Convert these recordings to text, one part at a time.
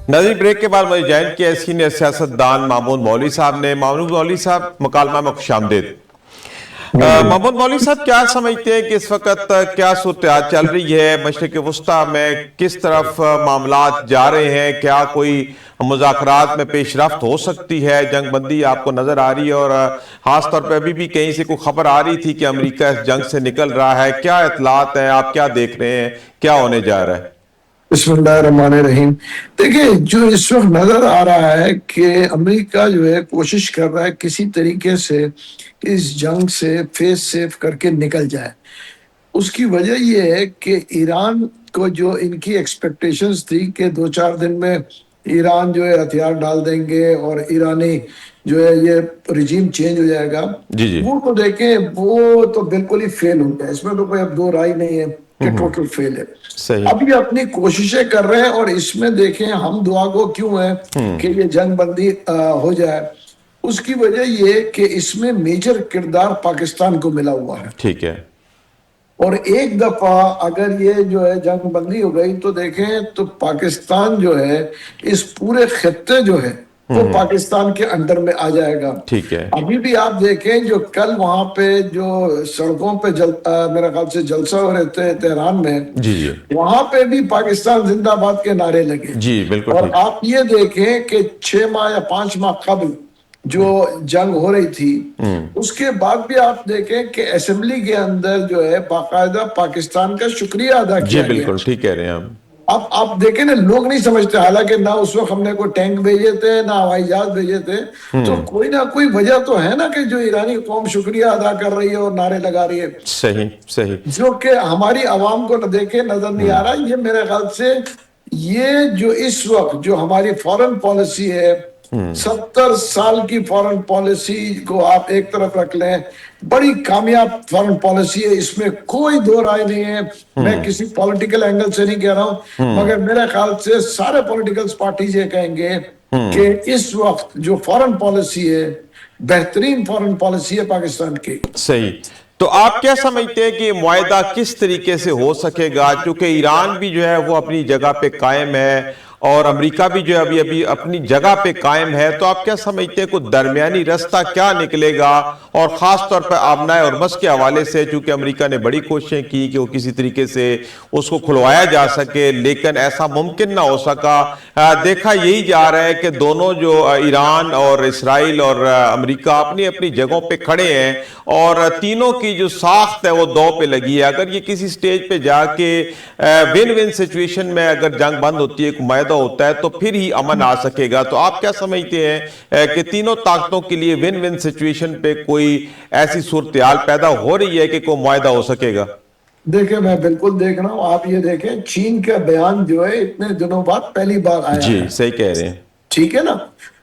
नाज़रीन, ब्रेक के बाद मुझे ज्वाइन किया सीनियर सियासतदान महमूद मौलवी साहब ने। महमूद मौलवी साहब, मुकालमा में खुशामदीद। महमूद मौलवी साहब, क्या समझते हैं कि इस वक्त क्या सूरत चल रही है मशरिक़ वुस्ता में, किस तरफ मामलात जा रहे हैं? क्या कोई मुज़ाकरात में पेशरफ्त हो सकती है? जंग बंदी आपको नजर आ रही है? और खास तौर पर अभी भी कहीं से कोई खबर आ रही थी कि अमेरिका इस जंग से निकल रहा है। क्या इतलात है, आप क्या देख रहे हैं, क्या होने जा रहा है? बिस्मिल्लाहिर्रहमानिर्रहीम। देखिए, जो इस वक्त नजर आ रहा है कि अमेरिका जो है कोशिश कर रहा है किसी तरीके से इस जंग से फेस सेफ करके निकल जाए। उसकी वजह यह है कि ईरान को जो इनकी एक्सपेक्टेशंस थी कि 2-4 दिन में ईरान जो है हथियार डाल देंगे और ईरानी जो है ये रिजीम चेंज हो जाएगा, जी जी। वो तो देखें, वो तो बिल्कुल ही फेल हो गया। इसमें तो कोई अब दो राय नहीं है कि टोटल फेल है। सही। अब ये अपनी कोशिशें कर रहे हैं और इसमें देखें हम दुआ को क्यों है कि ये जंग बंदी हो जाए। उसकी वजह ये कि इसमें मेजर किरदार पाकिस्तान को मिला हुआ है। ठीक है। और एक दफा अगर ये जो है जंग बंदी हो गई तो देखें तो पाकिस्तान जो है इस पूरे खित्ते जो है वो पाकिस्तान के अंडर में आ जाएगा। ठीक है। अभी भी आप देखें जो कल वहां पे जो सड़कों पे मेरा ख्याल से जलसा हो रहे थे तेहरान में, जी जी। वहां पे भी पाकिस्तान जिंदाबाद के नारे लगे। जी बिल्कुल और ठीक। आप ये देखें कि 6 माह या 5 माह कबल जो जंग हो रही थी, उसके बाद भी आप देखें कि असेंबली के अंदर जो है बाकायदा पाकिस्तान का शुक्रिया अदा जी किया गया। बिल्कुल ठीक कह रहे हैं आप। अब आप देखें ना, लोग नहीं समझते, हालांकि ना उस वक्त हमने कोई टैंक भेजे थे ना हवाई जहाज भेजे थे, तो कोई ना कोई वजह तो है ना कि जो ईरानी कौम शुक्रिया अदा कर रही है और नारे लगा रही है। सही सही। जो कि हमारी आवाम को न देखे नजर नहीं आ रहा। ये मेरे ख्याल से ये जो इस वक्त जो हमारी फॉरेन पॉलिसी है, 70 साल की फॉरेन पॉलिसी को आप एक तरफ रख लें, बड़ी कामयाब फॉरेन पॉलिसी है, इसमें कोई दो राय नहीं है। मैं किसी पॉलिटिकल एंगल से नहीं कह रहा हूं, मगर मेरे ख्याल से सारे पॉलिटिकल पार्टीज ये कहेंगे कि इस वक्त जो फॉरेन पॉलिसी है, बेहतरीन फॉरेन पॉलिसी है पाकिस्तान की। सही। तो आप क्या समझते हैं कि मुआहदा किस तरीके से हो सकेगा? क्योंकि ईरान भी जो है वो अपनी जगह पे कायम है और अमेरिका भी जो है अभी अभी अपनी जगह पे कायम है। तो आप क्या समझते हैं कोई दरमियानी रास्ता क्या निकलेगा? और खास तौर पर आबनाए और बस के हवाले से, चूंकि अमेरिका ने बड़ी कोशिशें की कि वो किसी तरीके से उसको खुलवाया जा सके, लेकिन ऐसा मुमकिन ना हो सका। देखा यही जा रहा है कि दोनों जो ईरान और इसराइल और अमेरिका अपनी अपनी जगहों पे खड़े हैं और तीनों की जो साख्त है वो दो पे लगी है। अगर ये किसी स्टेज पे जाके विन विन सिचुएशन में अगर जंग बंद होती है, मुआहदा होता है, तो फिर ही अमन आ सकेगा। तो आप क्या समझते हैं कि तीनों ताकतों के लिए विन विन सिचुएशन पे कोई ऐसी सूरत हाल पैदा हो रही है कि कोई मुआहदा हो सकेगा? देखिए, मैं बिल्कुल देख रहा हूँ। आप ये देखें, चीन का बयान जो है इतने दिनों बाद पहली बार आया जी है। सही कह रहे हैं। ठीक है ना,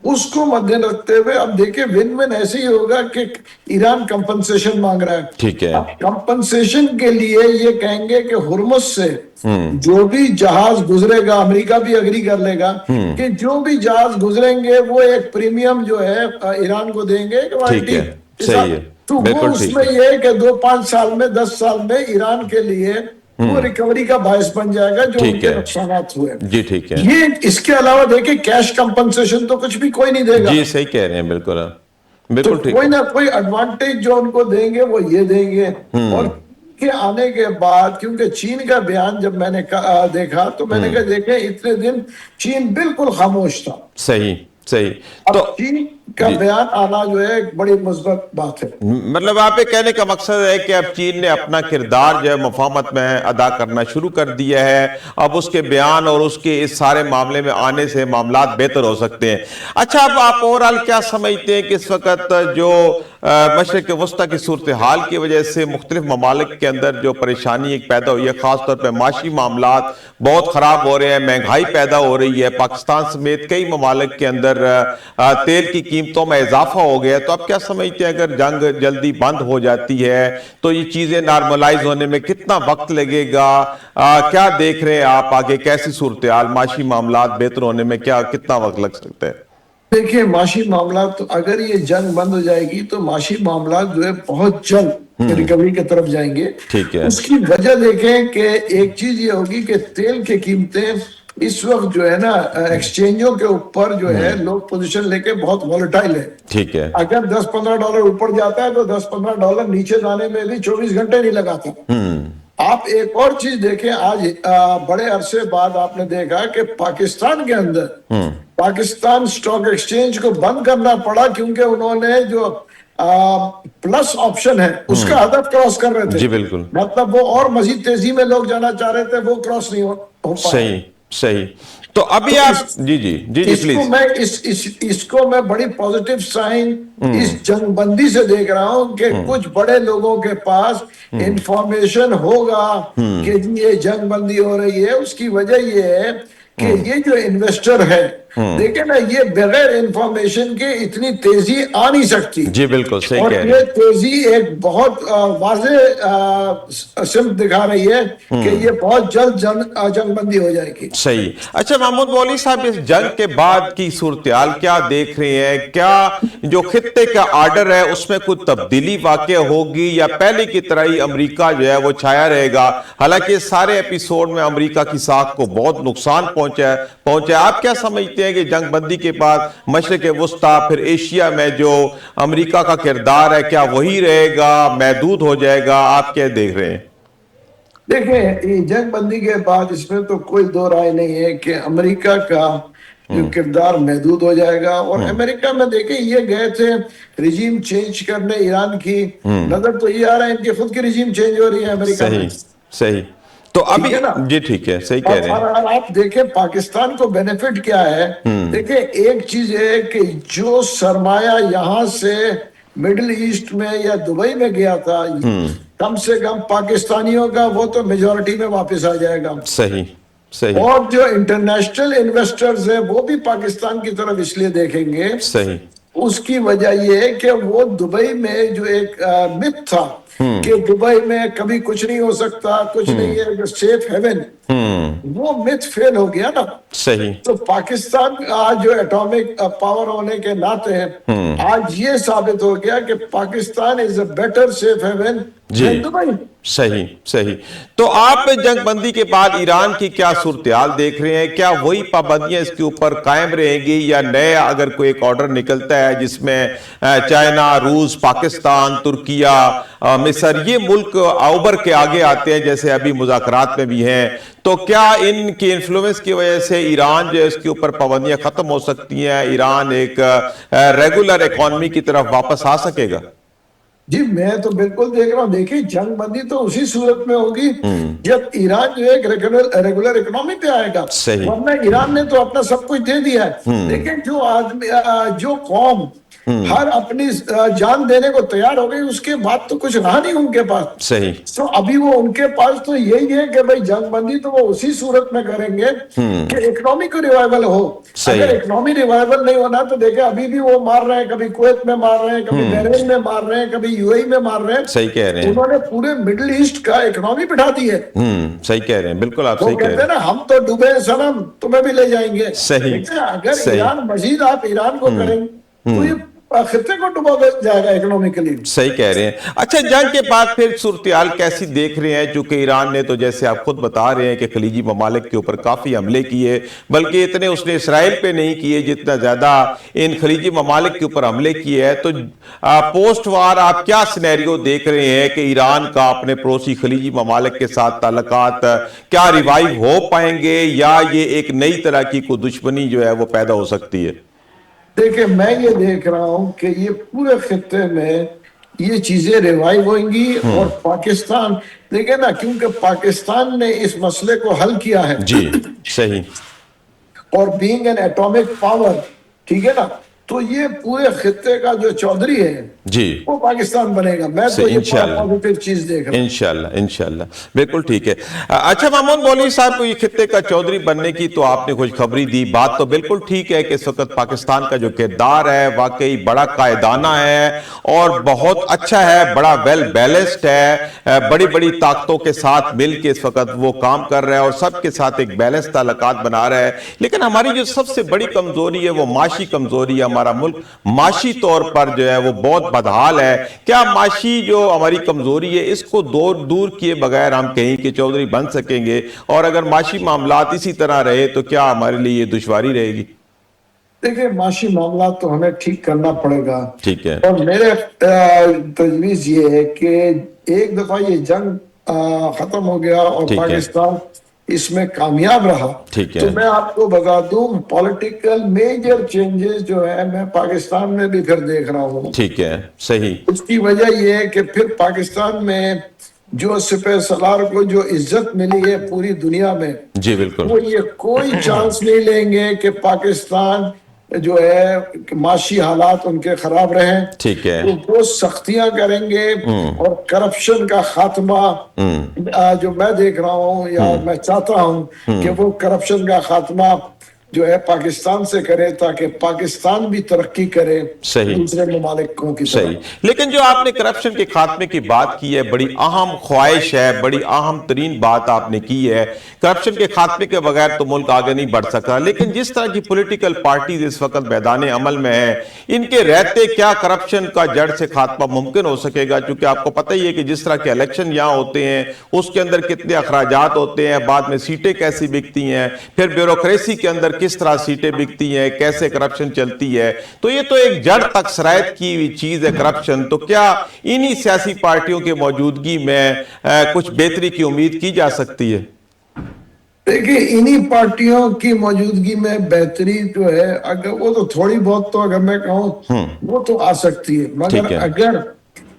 उसको मद्देनजर रखते हुए अब देखिए विन विन ऐसे ही होगा कि ईरान कंपनसेशन मांग रहा है। ठीक है। अब कंपनसेशन के लिए ये कहेंगे कि हुर्मुज से जो भी जहाज गुजरेगा, अमेरिका भी अग्री कर लेगा कि जो भी जहाज गुजरेंगे वो एक प्रीमियम जो है ईरान को देंगे। ठीक है। सही है। तो वो बिल्कुल ठीक उसमें है। ये है कि 2-5 साल में, 10 साल में ईरान के लिए वो रिकवरी का बायस बन जाएगा जो ठीक उनके है। नुकसान हुए। जी ठीक है। ये इसके अलावा देखिए कैश कंपनसेशन तो कुछ भी कोई नहीं देगा। जी सही कह रहे हैं, बिल्कुल आप। तो बिल्कुल ठीक कोई है। ना कोई एडवांटेज जो उनको देंगे वो ये देंगे। और के आने के बाद, क्योंकि चीन का बयान जब मैंने देखा तो मैंने कहा देखे इतने दिन चीन बिल्कुल खामोश था। सही सही। अब तो चीन का बयान आना जो है एक बड़ी मुस्बत बात है। मतलब आप ये कहने का मकसद है कि अब चीन ने अपना किरदार जो है मुफाहमत में अदा करना शुरू कर दिया है। अब उसके बयान और उसके इस सारे मामले में आने से मामलात बेहतर हो सकते हैं। अच्छा, अब आप ओवरऑल क्या समझते हैं कि इस वक्त जो मशरिक़ वस्ता की सूरत हाल की वजह से मुख्तलिफ ममालिक के अंदर जो परेशानी एक पैदा हुई है, खासतौर पर माशी मामलात बहुत ख़राब हो रहे हैं, महंगाई पैदा हो रही है, पाकिस्तान समेत कई ममालिक के अंदर तेल की कीमतों में इजाफा हो गया, तो आप क्या समझते हैं अगर जंग जल्दी बंद हो जाती है तो ये चीजें नॉर्मलाइज होने में कितना वक्त लगेगा? क्या देख रहे हैं आप आगे, कैसी सूरत हाल, माशी मामलात बेहतर होने में क्या कितना वक्त लग सकता है? देखिए, माशी मामला तो अगर ये जंग बंद हो जाएगी तो माशी मामला जो है बहुत जल्द रिकवरी की तरफ जाएंगे। ठीक है। उसकी वजह देखें कि एक चीज ये होगी कि तेल की कीमतें इस वक्त जो है ना एक्सचेंजों के ऊपर जो है लोग पोजीशन लेके बहुत वॉलेटाइल है। ठीक है। अगर $10-15 ऊपर जाता है तो $10-15 नीचे जाने में भी 24 घंटे नहीं लगाता। आप एक और चीज देखें, आज बड़े अरसे बाद आपने देखा कि पाकिस्तान के अंदर पाकिस्तान स्टॉक एक्सचेंज को बंद करना पड़ा क्योंकि उन्होंने जो प्लस ऑप्शन है उसका हदफ क्रॉस कर रहे थे। जी बिल्कुल। मतलब वो और मजीद तेजी में लोग जाना चाह रहे थे, वो क्रॉस नहीं हो पाया। सही सही। तो अभी तो आप जी जी जी जी इसको प्लीज। मैं इसको मैं बड़ी पॉजिटिव साइन इस जंगबंदी से देख रहा हूं कि कुछ बड़े लोगों के पास इंफॉर्मेशन होगा कि ये जंगबंदी हो रही है। उसकी वजह ये है कि ये जो इन्वेस्टर है, देखिए ना, ये बगैर इंफॉर्मेशन के इतनी तेजी आ नहीं सकती। जी बिल्कुल सही और कह रहे ये हैं। तेजी एक बहुत वाज़ेह सिम्त दिखा रही है कि ये बहुत जल्द जंगबंदी हो जाएगी। सही। अच्छा महमूद मौलवी साहब, इस जंग के बाद की सूरत-ए-हाल क्या देख रहे हैं? क्या जो खित्ते का आर्डर है उसमें कुछ तब्दीली वाक़ई होगी या पहले की तरह ही अमेरिका जो है वो छाया रहेगा? हालांकि सारे एपिसोड में अमेरिका की साख को बहुत नुकसान पहुंचा। आप क्या समझते हैं कि जंगबंदी के बाद मशरिक़ वुस्ता फिर एशिया में जो अमेरिका का किरदार है क्या वही रहेगा, महदूद हो जाएगा? आप क्या देख रहे हैं? देखिए, जंगबंदी के बाद इसमें तो कोई दो राय नहीं है कि अमेरिका का जो किरदार महदूद हो जाएगा। और अमेरिका में देखिए, ये गए थे रिजीम चेंज करने ईरान की, नजर तो ये आ रहा है इनकी खुद की रिजीम चेंज हो रही है अमेरिका में। सही। तो अभी ठीक है ना? जी ठीक है, सही कह रहे हैं। और आप देखें पाकिस्तान को बेनिफिट क्या है। देखिए, एक चीज है कि जो सरमाया यहां से मिडिल ईस्ट में या दुबई में गया था, कम से कम पाकिस्तानियों का वो तो मेजॉरिटी में वापस आ जाएगा। सही सही और जो इंटरनेशनल इन्वेस्टर्स है वो भी पाकिस्तान की तरफ इसलिए देखेंगे। सही। उसकी वजह ये है कि वो दुबई में जो एक मिथ था कि दुबई में कभी कुछ नहीं हो सकता, कुछ नहीं है, जो सेफ हेवन, वो मिथ फेल हो गया ना। सही। तो पाकिस्तान आज जो एटॉमिक पावर होने के नाते आज ये साबित हो गया कि Pakistan is a better safe haven than Dubai. सही सही। तो आप जंगबंदी के बाद ईरान की क्या सूरत-ए-हाल देख रहे हैं? क्या वही पाबंदियां इसके ऊपर कायम रहेंगी या नया अगर कोई एक ऑर्डर निकलता है जिसमें चाइना, रूस, पाकिस्तान, तुर्किया, मिस्र, ये मुल्क उभर के आगे आते हैं जैसे अभी मुज़ाकरात में भी हैं, तो क्या इनकी इन्फ्लुएंस की वजह से ईरान जो है इसके ऊपर पाबंदियां खत्म हो सकती हैं? ईरान एक रेगुलर इकॉनमी की तरफ वापस आ सकेगा? जी, मैं तो बिल्कुल देख रहा हूँ। देखिए, जंगबंदी तो उसी सूरत में होगी जब ईरान जो है रेगुलर इकोनॉमी पे आएगा। सही। वरना ईरान ने तो अपना सब कुछ दे दिया है। लेकिन जो आदमी जो कौम हर अपनी जान देने को तैयार हो गई, उसके बाद तो कुछ रहा नहीं उनके पास। सही। तो अभी वो उनके पास तो यही है कि भाई जंगबंदी तो वो उसी सूरत में करेंगे कि इकोनॉमी को रिवाइवल हो। अगर इकोनॉमी रिवाइवल नहीं होना तो देखे अभी भी वो मार रहे हैं, कभी कुवैत में मार रहे हैं, कभी बहरीन में मार रहे हैं, कभी यूएई में मार रहे हैं। सही कह रहे हैं। उन्होंने पूरे मिडिल ईस्ट का इकोनॉमी बिठा दी है। सही कह रहे हैं, बिल्कुल आप सही कह कहते रहे हैं ना, हम तो डूबे हैं सनम, तुम्हें भी ले जाएंगे। सही। अगर ईरान मजीद आप ईरान को करेंगे तो ये खित्ते को डुबा जाएगा इकोनॉमिकली। सही कह रहे हैं। अच्छा, जंग के बाद फिर सूरत-ए-हाल कैसी देख रहे हैं? चूंकि ईरान ने तो जैसे आप खुद बता रहे हैं कि खलीजी ममालिक के ऊपर काफी हमले किए, बल्कि इतने उसने इसराइल पे नहीं किए जितना ज्यादा इन खलीजी ममालिक के ऊपर हमले किए हैं। तो पोस्ट वार आप क्या सिनेरियो देख रहे हैं कि ईरान का अपने पड़ोसी खलीजी ममालिक के साथ ताल्लुकात क्या रिवाइव हो पाएंगे या ये एक नई तरह की कोई दुश्मनी जो है वो पैदा हो सकती है? देखिए, मैं ये देख रहा हूं कि ये पूरे खित्ते में ये चीजें रिवाइव होंगी। और पाकिस्तान, देखिए ना, क्योंकि पाकिस्तान ने इस मसले को हल किया है। जी सही। और बीइंग एन एटॉमिक पावर, ठीक है ना, तो ये पूरे खित्ते का जो चौधरी है जी वो पाकिस्तान बनेगा। मैं तो ये पॉजिटिव चीज देख रहा हूं। इंशाल्लाह इंशाल्लाह, बिल्कुल ठीक है। अच्छा महमूद मौलवी साहब को ये खित्ते का चौधरी बनने की तो आपने खुशखबरी दी, बात तो बिल्कुल ठीक है कि इस वक्त पाकिस्तान का जो किरदार है वाकई बड़ा कायदाना है और बहुत अच्छा है, बड़ा वेल बैलेंस्ड है, बड़ी बड़ी ताकतों के साथ मिल के इस वक्त वो काम कर रहा है और सबके साथ एक बैलेंस ताल्लुकात बना रहा है। लेकिन हमारी जो सबसे बड़ी कमजोरी है वो माशी कमजोरी है, हमारा मुल्क माशी तौर पर जो है वो बहुत बदहाल है। क्या माशी जो हमारी कमजोरी है इसको दूर किए बगैर हम कहीं के चौधरी बन सकेंगे? और अगर माशी मामलात इसी तरह रहे तो क्या हमारे लिए ये दुश्वारी रहेगी? देखिए, माशी मामला तो हमें ठीक करना पड़ेगा। ठीक है। और मेरे तजवीज ये है कि एक दफा ये जंग खत्म हो गया और ठीक है। पाकिस्तान इसमें कामयाब रहा, ठीक है। तो मैं आपको बता दूं पॉलिटिकल मेजर चेंजेस जो है मैं पाकिस्तान में भी फिर देख रहा हूँ। ठीक है, सही। उसकी वजह ये है कि फिर पाकिस्तान में जो सिपह सलार को जो इज्जत मिली है पूरी दुनिया में, जी बिल्कुल। वो ये कोई चांस नहीं लेंगे कि पाकिस्तान जो है माशी हालात उनके खराब रहे। ठीक है। तो वो सख्तियां करेंगे और करप्शन का खात्मा जो मैं देख रहा हूँ या मैं चाहता हूँ कि वो करप्शन का खात्मा जो है पाकिस्तान से करे ताकि पाकिस्तान भी तरक्की करे सही। दूसरे ममालिकों की सही। तरह। लेकिन जो आपने करप्शन के खात्मे की बात की है, बड़ी अहम ख्वाहिश है, बड़ी अहम तरीन बात आपने की है। करप्शन के खात्मे के बगैर तो मुल्क आगे नहीं बढ़ सकता। लेकिन जिस तरह की पॉलिटिकल पार्टीज इस वक्त मैदान अमल में है, इनके रहते क्या करप्शन का जड़ से खात्मा मुमकिन हो सकेगा? क्योंकि आपको पता ही है कि जिस तरह के इलेक्शन यहाँ होते हैं उसके अंदर कितने अखराजात होते हैं, बाद में सीटें कैसी बिकती हैं, फिर ब्यूरोक्रेसी के अंदर किस तरह सीटें बिकती हैं, कैसे करप्शन चलती है। तो ये तो एक जड़ तक सरायत की हुई चीज है करप्शन। तो क्या इन्हीं सियासी पार्टियों की मौजूदगी में कुछ बेहतरी की उम्मीद की जा सकती है? देखिए, इन्हीं पार्टियों की मौजूदगी में बेहतरी जो है, अगर वो तो थोड़ी बहुत तो अगर मैं कहूँ वो तो आ सकती है, मगर अगर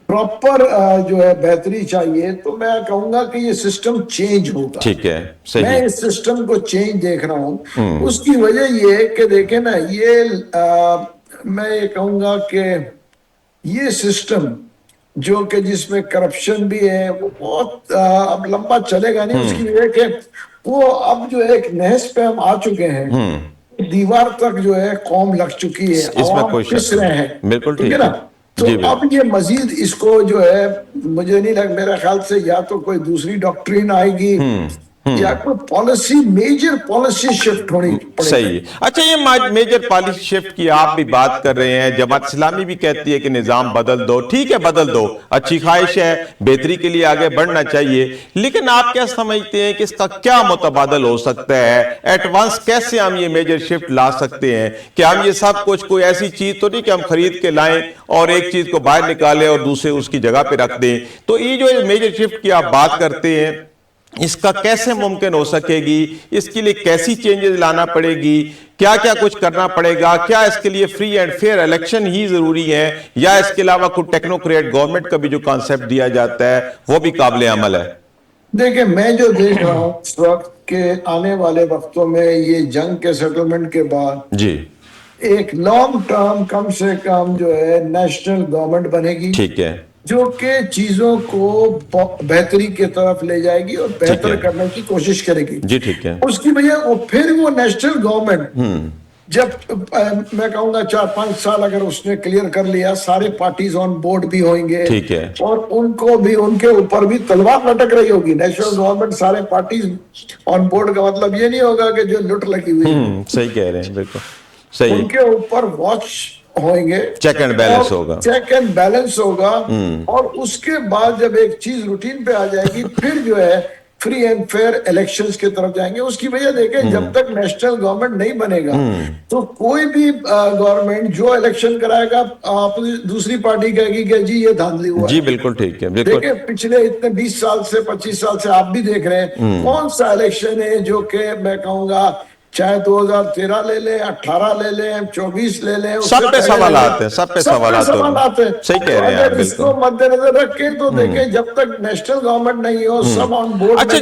प्रॉपर जो है बेहतरी चाहिए तो मैं कहूंगा कि ये सिस्टम चेंज होगा। ठीक है, सही। मैं इस सिस्टम को चेंज देख रहा हूँ। उसकी वजह ये है कि देखे ना, ये मैं ये कहूंगा कि ये सिस्टम जो कि जिसमें करप्शन भी है वो बहुत अब लंबा चलेगा नहीं। उसकी वजह के वो अब जो एक नहज पे हम आ चुके हैं, दीवार तक जो है कौम लग चुकी है, इसमें कोई पिस रहे हैं। बिल्कुल ठीक है ना? तो अब ये मजीद इसको जो है, मुझे नहीं लग, मेरे ख्याल से या तो कोई दूसरी डॉक्ट्रिन आएगी या कोई पॉलिसी, मेजर पॉलिसी शिफ्ट होनी पड़ेगी। सही। अच्छा, ये मेजर पॉलिसी शिफ्ट की आप भी बात कर रहे हैं, जमात इस्लामी भी कहती है कि निजाम बदल दो। ठीक है, बदल दो, अच्छी ख्वाहिश है, बेहतरी के लिए आगे बढ़ना चाहिए। लेकिन आप क्या समझते हैं कि इसका क्या मुतबादल हो सकता है? एडवांस कैसे हम ये मेजर शिफ्ट ला सकते हैं कि हम ये सब कुछ, कोई ऐसी चीज तो नहीं कि हम खरीद के लाएं और एक चीज को बाहर निकालें और दूसरे उसकी जगह पे रख दें। तो ये जो मेजर शिफ्ट की आप बात करते हैं, इसका कैसे मुमकिन हो सकेगी? इसके लिए कैसी चेंजेस लाना पड़ेगी? क्या क्या कुछ करना पड़ेगा? क्या इसके लिए फ्री एंड फेयर इलेक्शन ही जरूरी है या इसके अलावा कुछ टेक्नोक्रेट गवर्नमेंट का भी जो कॉन्सेप्ट दिया जाता है वो भी काबिल अमल है? देखिए, मैं जो देख रहा हूँ इस वक्त के आने वाले वक्तों में ये जंग के सेटलमेंट के बाद जी एक लॉन्ग टर्म कम से कम जो है नेशनल गवर्नमेंट बनेगी। ठीक है। जो कि चीजों को बेहतरी की तरफ ले जाएगी और बेहतर करने की कोशिश करेगी। जी ठीक है। उसकी वजह वो फिर वो नेशनल गवर्नमेंट जब मैं कहूंगा 4-5 साल अगर उसने क्लियर कर लिया, सारे पार्टीज ऑन बोर्ड भी होंगे। ठीक है। और उनको भी, उनके ऊपर भी तलवार लटक रही होगी। नेशनल गवर्नमेंट, सारे पार्टीज ऑन बोर्ड का मतलब ये नहीं होगा कि जो लुट लगी हुई है। सही कह रहे हैं, बिल्कुल सही। उनके ऊपर वॉच होंगे, चेक एंड बैलेंस होगा, चेक एंड बैलेंस होगा। और उसके बाद जब एक चीज रूटीन पे आ जाएगी फिर जो है फ्री एंड फेयर इलेक्शंस की तरफ जाएंगे। उसकी वजह देखें, जब तक नेशनल गवर्नमेंट नहीं बनेगा तो कोई भी गवर्नमेंट जो इलेक्शन कराएगा दूसरी पार्टी कहेगी कि जी ये धांधली हुआ। जी बिल्कुल ठीक है, बिल्कुल। देखिए, पिछले इतने 20 साल से 25 साल से आप भी देख रहे हैं कौन सा इलेक्शन है जो कि मैं कहूंगा चाहे 2013 ले लें, 18 ले लें, 24 ले लें, सब पे सवाल आते हैं, सब पे सवाल आते हैं। सही कह रहे हैं आप, इसको मद्देनजर रखें तो देखें जब तक नेशनल गवर्नमेंट नहीं हो, सब ऑन बोर्ड। अच्छा,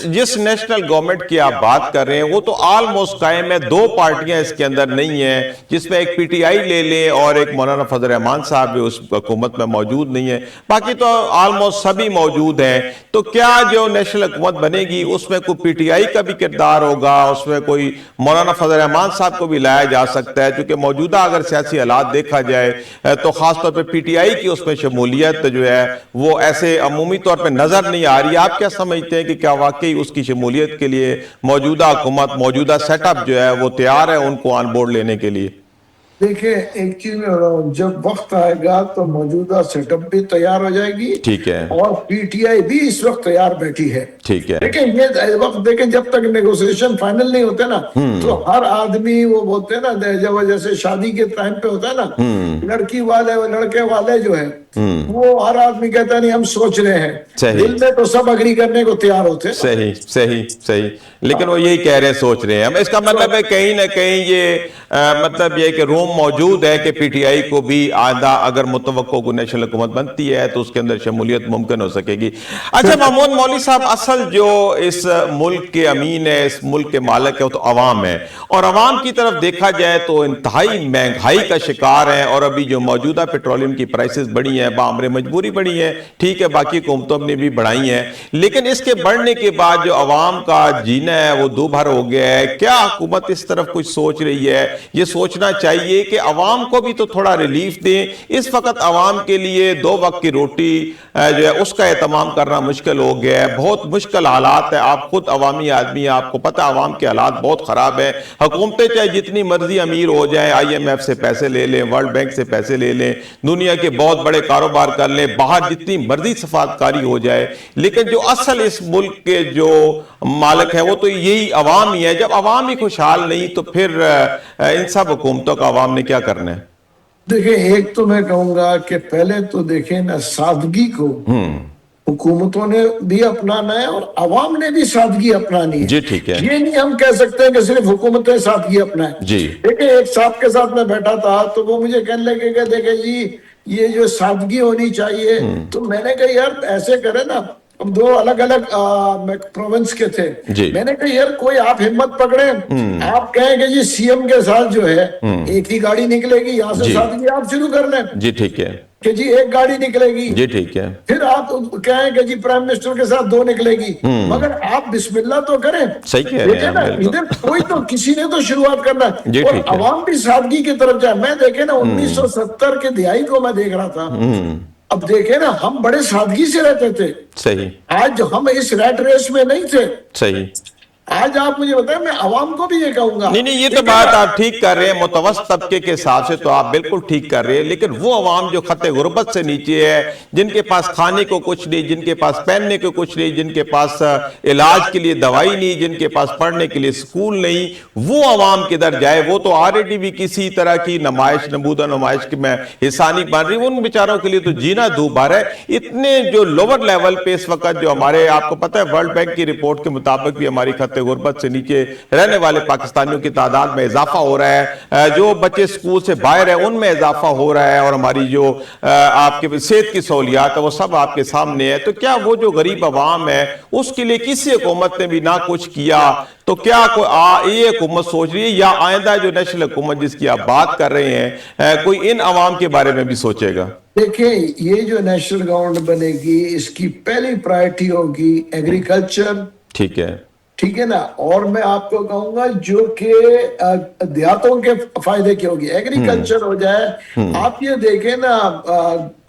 जिस नेशनल गवर्नमेंट की आप बात कर रहे हैं वो तो ऑलमोस्ट कायम है। 2 पार्टियां इसके अंदर नहीं है, जिसमें एक पीटीआई ले लें और एक मौलाना फजल रहमान साहब भी उस हुकूमत में मौजूद नहीं है, बाकी तो ऑलमोस्ट सभी मौजूद हैं। तो क्या जो नेशनल हुकूमत बनेगी उसमें कोई पीटीआई का भी किरदार होगा, उसमें कोई मौलाना फजल रहमान साहब को भी लाया जा सकता है? क्योंकि मौजूदा अगर सियासी हालात देखा जाए तो खासतौर पर पीटीआई की उसमें शमूलियत जो है वो ऐसे अमूमी तौर पर नजर नहीं आ रही। आप क्या समझते हैं कि क्या वाकई उसकी शमूलियत के लिए मौजूदा हुकूमत, मौजूदा सेटअप जो है वो तैयार है उनको ऑन बोर्ड लेने के लिए? देखिए, एक चीज मैं बताऊं, जब वक्त आएगा तो मौजूदा सेटअप भी तैयार हो जाएगी ठीक है। और पीटीआई भी इस वक्त तैयार बैठी है। ठीक है। लेकिन ये वक्त देखें, जब तक नेगोशिएशन फाइनल नहीं होते ना, तो हर आदमी, वो बोलते हैं ना, जब जैसे शादी के टाइम पे होता है ना, लड़की वाले और लड़के वाले जो है, वो हर आदमी कहता है नहीं हम सोच रहे हैं, सही। दिल में तो सब अग्री करने को तैयार होते हैं। सही सही सही, लेकिन वो यही कह रहे हैं, सोच रहे हैं हम। इसका मतलब है कहीं ना कहीं ये मतलब ये कि रूम मौजूद है कि पीटीआई को भी आधा अगर मुतवक्को को नेशनल हुकूमत बनती है तो उसके अंदर शमूलियत मुमकिन हो सकेगी। अच्छा महमूद मौलवी साहब, असल जो इस मुल्क के अमीन है, इस मुल्क के मालिक है, वो तो अवाम है, और अवाम की तरफ देखा जाए तो इंतहाई महंगाई का शिकार है। और अभी जो मौजूदा पेट्रोलियम की प्राइसेस बढ़ी हैं, बामरे मजबूरी बढ़ी है, ठीक है, बाकी हुकूमतों ने भी बढ़ाई हैं, लेकिन इसके बढ़ने के बाद जो अवाम का जीना है वो दोभर हो गया है। क्या हुकूमत इस तरफ कुछ सोच रही है? ये सोचना चाहिए कि अवाम को भी तो थोड़ा रिलीफ दें। इस वक्त अवाम के लिए 2 वक्त की रोटी जो है उसका एहतमाम करना मुश्किल हो गया है, बहुत मुश्किल हालात है। आप खुद अवामी आदमी हैं, आपको पता है अवाम के हालात बहुत खराब है। हुकूमतें चाहे जितनी मर्जी अमीर हो जाए, IMF से पैसे ले लें, वर्ल्ड बैंक से पैसे ले लें, दुनिया के बहुत बड़े कारोबार कर लें, बाहर जितनी मर्जी सफारतकारी हो जाए, लेकिन जो असल इस मुल्क के जो मालिक है वो तो यही अवाम ही है। जब अवाम ही खुशहाल नहीं तो फिर इन सब हुकूमतों का अवाम ने क्या करना है? देखिए, एक तो मैं कहूंगा कि पहले तो देखें ना, सादगी को हुकूमतों ने भी अपनाना है और अवाम ने भी सादगी अपनानी है। जी ठीक है। ये नहीं हम कह सकते हैं कि सिर्फ हुकूमतें सादगी अपनाएं। जी। देखिए, एक साहब के साथ मैं बैठा था तो वो मुझे कहने लगे कि देखे जी, ये जो सादगी होनी चाहिए, तो मैंने कहा यार ऐसे करे ना, हम 2 अलग अलग प्रोविंस के थे। जी। मैंने कहा यार कोई आप हिम्मत पकड़े, आप कहें कि जी सीएम के साथ जो है एक ही गाड़ी निकलेगी, यहाँ से जी। सादगी आप शुरू कर लें जी ठीक है। कि जी एक गाड़ी निकलेगी। जी ठीक है। फिर आप कहें कि जी प्राइम मिनिस्टर के साथ 2 निकलेगी, मगर आप बिस्मिल्लाह तो करें। सही कह रहे हैं देखे ना, आप, बिल्कुल। इधर कोई तो किसी ने तो शुरुआत करना है जी और ठीक है। अवाम भी सादगी की तरफ जाए। मैं देखे ना 1970 के दिहाई को मैं देख रहा था, अब देखे ना, हम बड़े सादगी से रहते थे। सही। आज हम इस रैट रेस में नहीं थे। सही। आज आप मुझे बताएं, मैं अवाम को भी ये कहूंगा, नहीं नहीं, ये तो बात आप ठीक कर रहे हैं, मुतवस्सित तबके के हिसाब से तो आप बिल्कुल ठीक कर रहे हैं, लेकिन वो अवाम जो खत्ते गुर्बत से नीचे है, जिनके पास खाने को कुछ नहीं, जिनके पास पहनने को कुछ नहीं, जिनके पास इलाज के लिए दवाई नहीं, जिनके पास पढ़ने के लिए स्कूल नहीं, वो अवाम किधर जाए? वो तो ऑलरेडी भी किसी तरह की नुमाइश, नमूदा नुमाइश की में हिस्सा नहीं बन रही। उन बेचारों के लिए तो जीना दूभर है। इतने जो लोअर लेवल पे इस वक्त जो हमारे, आपको पता है वर्ल्ड बैंक की रिपोर्ट के मुताबिक भी हमारी गुर्बत से नीचे रहने वाले पाकिस्तानियों की तादाद में इजाफा हो रहा है, जो बच्चे स्कूल से बाहर है उनमें इजाफा हो रहा है, और हमारी जो आपके सेहत की सहूलियात है वो सब आपके सामने है। तो क्या वो जो गरीब अवाम है उसके लिए किसी हुकूमत ने भी ना कुछ किया? तो क्या ये हुकूमत सोच रही है या आइंदा जो नेशनल हुकूमत जिसकी आप बात कर रहे हैं, कोई इन अवाम के बारे में भी सोचेगा? देखिए, ये जो नेशनल गवर्नमेंट बनेगी, इसकी पहली प्रायोरिटी होगी एग्रीकल्चर। ठीक है। ठीक है ना, और मैं आपको कहूंगा जो कि देहातों के फायदे की होगी, एग्रीकल्चर हो जाए। आप ये देखें ना,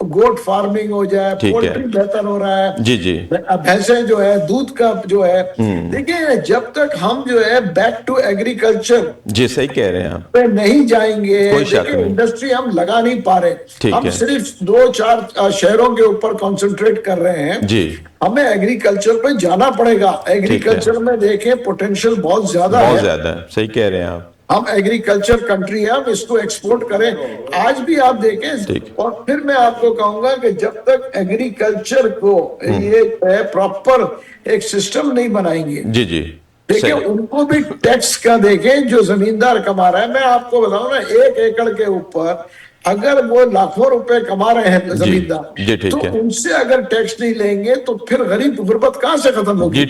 गोट फार्मिंग हो जाए, पोल्ट्री बेहतर हो रहा है। जी जी। भैंसें जो है, दूध का जो है, देखिए जब तक हम जो है बैक टू एग्रीकल्चर, जी सही कह रहे हैं आप, पे नहीं जाएंगे, देखिए इंडस्ट्री हम लगा नहीं पा रहे, हम सिर्फ 2-4 शहरों के ऊपर कंसंट्रेट कर रहे हैं जी। हमें एग्रीकल्चर पे जाना पड़ेगा। एग्रीकल्चर में देखें पोटेंशियल बहुत ज्यादा है। सही कह रहे हैं आप। हम एग्रीकल्चर कंट्री है, हम इसको एक्सपोर्ट करें। आज भी आप देखें, और फिर मैं आपको कहूंगा कि जब तक एग्रीकल्चर को ये प्रॉपर एक सिस्टम नहीं बनाएंगे, जी जी, देखिए उनको भी टैक्स का देखें जो जमींदार कमा रहा है। मैं आपको बताऊं ना, 1 एकड़ के ऊपर अगर वो लाखों रुपए कमा रहे हैं जमींदार, तो उनसे अगर टैक्स नहीं लेंगे तो फिर गरीब गुर्बत कहां से खत्म होगी?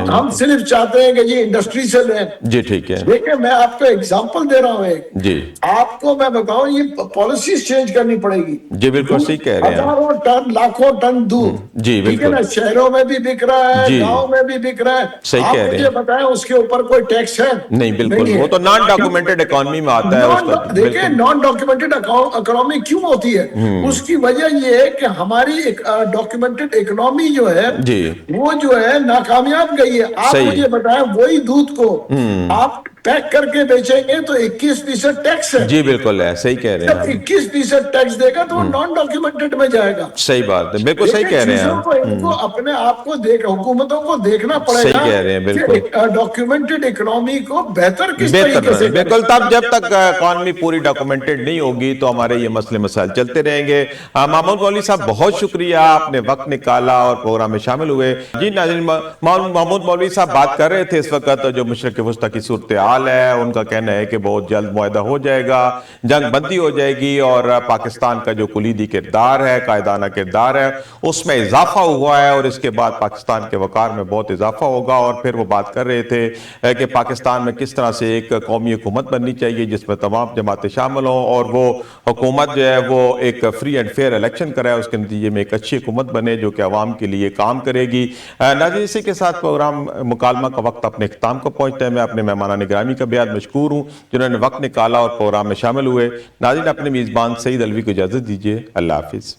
हम सिर्फ चाहते हैं कि जी इंडस्ट्री से लें। जी ठीक है। देखिए मैं आपको एग्जांपल दे रहा हूं एक, जी आपको मैं बताऊं, ये पॉलिसीज चेंज करनी पड़ेगी। जी बिल्कुल सही कह रहे हैं। हजारों टन, लाखों टन दूध, जी ठीक है ना, शहरों में भी बिक रहा है, गाँव में भी बिक रहा है। सही कह रहे हैं। मुझे बताएं उसके ऊपर कोई टैक्स है? नहीं, बिल्कुल, वो तो नॉन डॉक्यूमेंटेड इकोनॉमी में आता है। देखिए नॉन डॉक्यूमेंटेड इकोनॉमी क्यों होती है? उसकी वजह ये है कि हमारी डॉक्यूमेंटेड इकोनॉमी जो है वो जो है नाकामयाब गई है। आप मुझे बताएं, वही दूध को आप पैक करके बेचेंगे तो 21% टैक्स है। जी बिल्कुल है, सही कह रहे हैं जब आप। 21% टैक्स देगा तो वो नॉन डॉक्यूमेंटेड में जाएगा। सही बात है, बिल्कुल सही कह रहे हैं चीजों आप। को इनको अपने आप को हुकूमतों को देखना सही पड़ेगा कह रहे हैं, बिल्कुल। कि डॉक्यूमेंटेड इकोनॉमी को बेहतर किस बेहतर तरीके से बिल्कुल, करें। तब जब तक इकॉनमी पूरी डॉक्यूमेंटेड नहीं होगी तो हमारे ये मसले मसाइल चलते रहेंगे। महमूद मौलवी साहब बहुत शुक्रिया, आपने वक्त निकाला और प्रोग्राम में शामिल हुए। जी नाज़रीन, महमूद मौलवी साहब बात कर रहे थे इस वक्त जो मशरिक़ वस्ता की सूरत हाल है, उनका कहना है कि बहुत जल्द मुआहदा हो जाएगा, जंग बंदी हो जाएगी और पाकिस्तान का जो कुलीदी किरदार है, कायदाना किरदार है, उसमें इजाफा हुआ है और इसके बाद पाकिस्तान के वकार में बहुत इजाफा होगा। और फिर वो बात कर रहे थे कि पाकिस्तान में किस तरह से एक कौमी हुकूमत बननी चाहिए जिसमें तमाम जमातें शामिल हों और वो हुकूमत जो है वो एक फ्री एंड फेयर इलेक्शन कराए, उसके नतीजे में एक अच्छी हुकूमत बने जो कि अवाम के लिए काम करेगी। नाज़रीन, इसी के साथ प्रोग्राम मुकालमा का वक्त अपने इख्तिताम को पहुंचता है। मैं अपने मेहमान निगरानी का बेहद मशकूर हूँ जिन्होंने वक्त निकाला और प्रोग्राम में शामिल हुए। नाज़रीन, अपने मेज़बान सईद अलवी को इजाज़त दीजिए। अल्लाह हाफिज़।